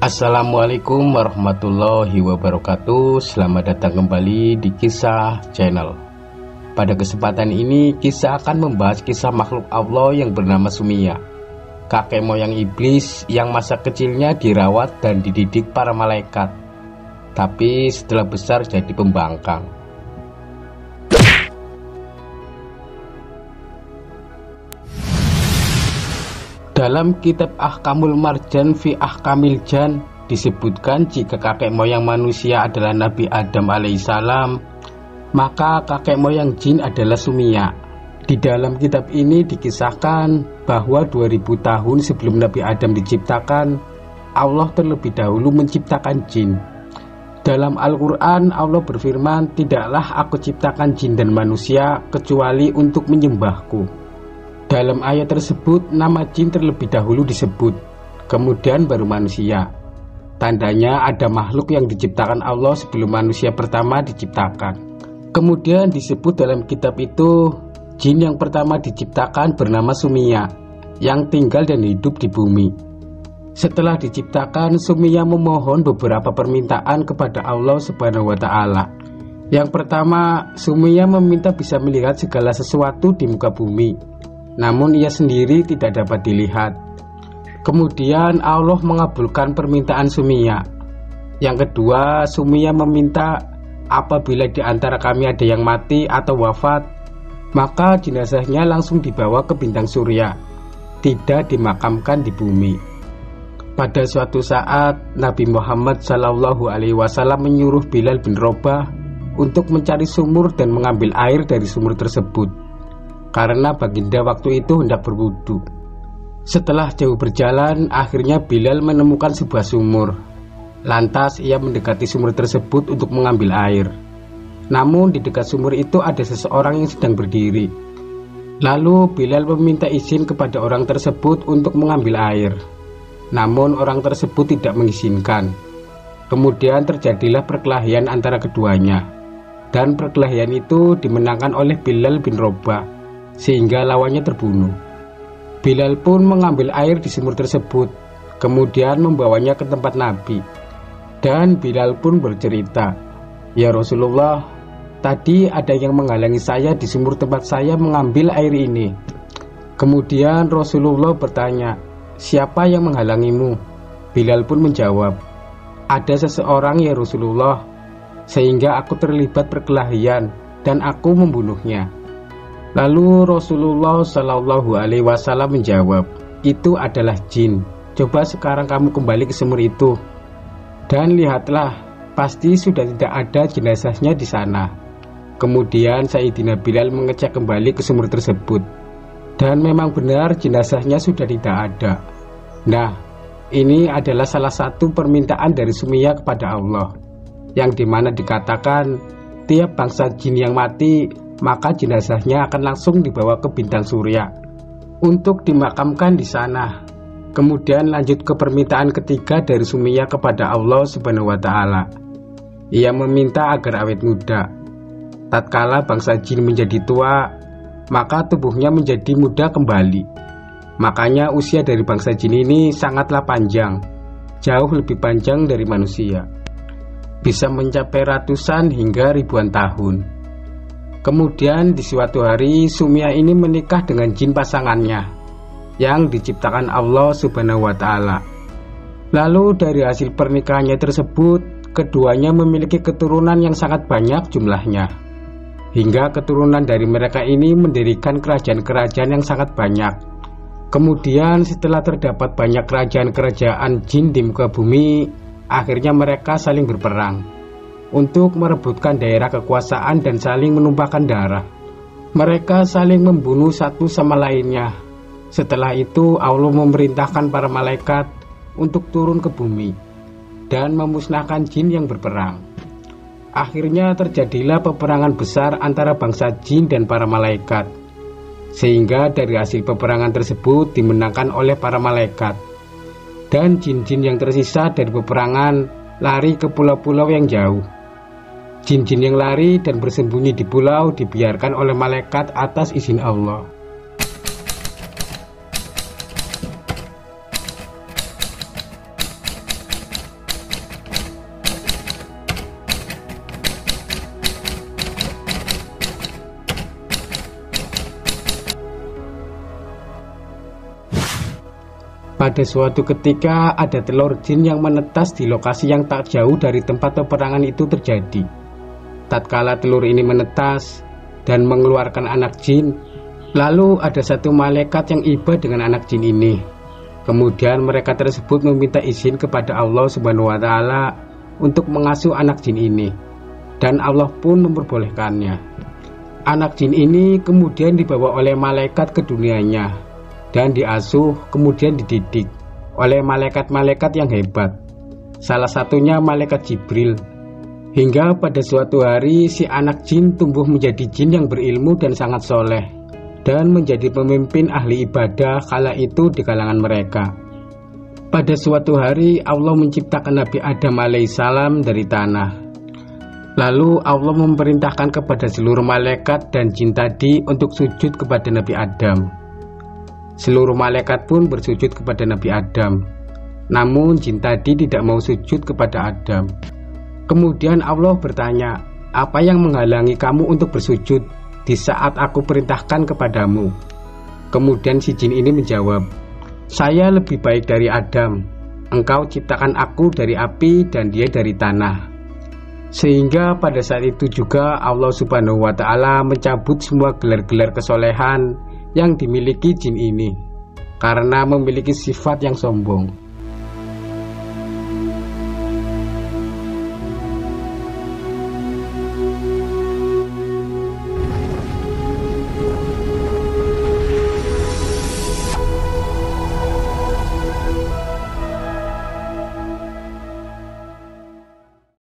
Assalamualaikum warahmatullahi wabarakatuh. Selamat datang kembali di Kisah Channel. Pada kesempatan ini kisah akan membahas kisah makhluk Allah yang bernama Sumiyah, kakek moyang iblis yang masa kecilnya dirawat dan dididik para malaikat, tapi setelah besar jadi pembangkang. Dalam kitab Ahkamul Marjan fi Ahkamil Jan disebutkan jika kakek moyang manusia adalah Nabi Adam alaihissalam, maka kakek moyang jin adalah Sumiyah. Di dalam kitab ini dikisahkan bahwa 2000 tahun sebelum Nabi Adam diciptakan, Allah terlebih dahulu menciptakan jin. Dalam Al-Quran Allah berfirman, "Tidaklah aku ciptakan jin dan manusia kecuali untuk menyembahku." Dalam ayat tersebut nama jin terlebih dahulu disebut, kemudian baru manusia. Tandanya ada makhluk yang diciptakan Allah sebelum manusia pertama diciptakan. Kemudian disebut dalam kitab itu, jin yang pertama diciptakan bernama Sumiyah, yang tinggal dan hidup di bumi. Setelah diciptakan, Sumiyah memohon beberapa permintaan kepada Allah Subhanahu wa Ta'ala. Yang pertama, Sumiyah meminta bisa melihat segala sesuatu di muka bumi, namun ia sendiri tidak dapat dilihat. Kemudian Allah mengabulkan permintaan Sumiyah. Yang kedua, Sumiyah meminta apabila di antara kami ada yang mati atau wafat, maka jenazahnya langsung dibawa ke bintang surya, tidak dimakamkan di bumi. Pada suatu saat Nabi Muhammad SAW menyuruh Bilal bin Rabah untuk mencari sumur dan mengambil air dari sumur tersebut, karena baginda waktu itu hendak berwudu. Setelah jauh berjalan, akhirnya Bilal menemukan sebuah sumur. Lantas ia mendekati sumur tersebut untuk mengambil air. Namun di dekat sumur itu ada seseorang yang sedang berdiri. Lalu Bilal meminta izin kepada orang tersebut untuk mengambil air. Namun orang tersebut tidak mengizinkan. Kemudian terjadilah perkelahian antara keduanya, dan perkelahian itu dimenangkan oleh Bilal bin Rabah, sehingga lawannya terbunuh. Bilal pun mengambil air di sumur tersebut, kemudian membawanya ke tempat Nabi. Dan Bilal pun bercerita, "Ya Rasulullah, tadi ada yang menghalangi saya di sumur tempat saya mengambil air ini." Kemudian Rasulullah bertanya, "Siapa yang menghalangimu?" Bilal pun menjawab, "Ada seseorang ya Rasulullah, sehingga aku terlibat perkelahian dan aku membunuhnya." Lalu Rasulullah SAW menjawab, "Itu adalah jin. Coba sekarang kamu kembali ke sumur itu dan lihatlah, pasti sudah tidak ada jenazahnya di sana." Kemudian Sayyidina Bilal mengecek kembali ke sumur tersebut, dan memang benar jenazahnya sudah tidak ada. Nah, ini adalah salah satu permintaan dari Sumiyah kepada Allah, yang dimana dikatakan tiap bangsa jin yang mati, maka jenazahnya akan langsung dibawa ke bintang surya untuk dimakamkan di sana. Kemudian lanjut ke permintaan ketiga dari Sumiyah kepada Allah Subhanahu wa Ta'ala. Ia meminta agar awet muda. Tatkala bangsa jin menjadi tua, maka tubuhnya menjadi muda kembali. Makanya usia dari bangsa jin ini sangatlah panjang, jauh lebih panjang dari manusia, bisa mencapai ratusan hingga ribuan tahun. Kemudian di suatu hari Sumiyah ini menikah dengan jin pasangannya yang diciptakan Allah Subhanahu wa Ta'ala. Lalu dari hasil pernikahannya tersebut, keduanya memiliki keturunan yang sangat banyak jumlahnya, hingga keturunan dari mereka ini mendirikan kerajaan-kerajaan yang sangat banyak. Kemudian setelah terdapat banyak kerajaan-kerajaan jin di muka bumi, akhirnya mereka saling berperang untuk merebutkan daerah kekuasaan dan saling menumpahkan darah. Mereka saling membunuh satu sama lainnya. Setelah itu Allah memerintahkan para malaikat untuk turun ke bumi dan memusnahkan jin yang berperang. Akhirnya terjadilah peperangan besar antara bangsa jin dan para malaikat, sehingga dari hasil peperangan tersebut dimenangkan oleh para malaikat. Dan jin-jin yang tersisa dari peperangan lari ke pulau-pulau yang jauh. Jin-jin yang lari dan bersembunyi di pulau dibiarkan oleh malaikat atas izin Allah. Pada suatu ketika ada telur jin yang menetas di lokasi yang tak jauh dari tempat peperangan itu terjadi. Tatkala telur ini menetas dan mengeluarkan anak jin, lalu ada satu malaikat yang iba dengan anak jin ini. Kemudian mereka tersebut meminta izin kepada Allah Subhanahu wa Ta'ala untuk mengasuh anak jin ini, dan Allah pun memperbolehkannya. Anak jin ini kemudian dibawa oleh malaikat ke dunianya dan diasuh, kemudian dididik oleh malaikat-malaikat yang hebat, salah satunya malaikat Jibril. Hingga pada suatu hari si anak jin tumbuh menjadi jin yang berilmu dan sangat soleh, dan menjadi pemimpin ahli ibadah kala itu di kalangan mereka. Pada suatu hari Allah menciptakan Nabi Adam alaihissalam dari tanah. Lalu Allah memerintahkan kepada seluruh malaikat dan jin tadi untuk sujud kepada Nabi Adam. Seluruh malaikat pun bersujud kepada Nabi Adam. Namun jin tadi tidak mau sujud kepada Adam. Kemudian Allah bertanya, "Apa yang menghalangi kamu untuk bersujud di saat aku perintahkan kepadamu?" Kemudian si jin ini menjawab, "Saya lebih baik dari Adam. Engkau ciptakan aku dari api dan dia dari tanah." Sehingga pada saat itu juga Allah Subhanahu wa Ta'ala mencabut semua gelar-gelar kesolehan yang dimiliki jin ini karena memiliki sifat yang sombong.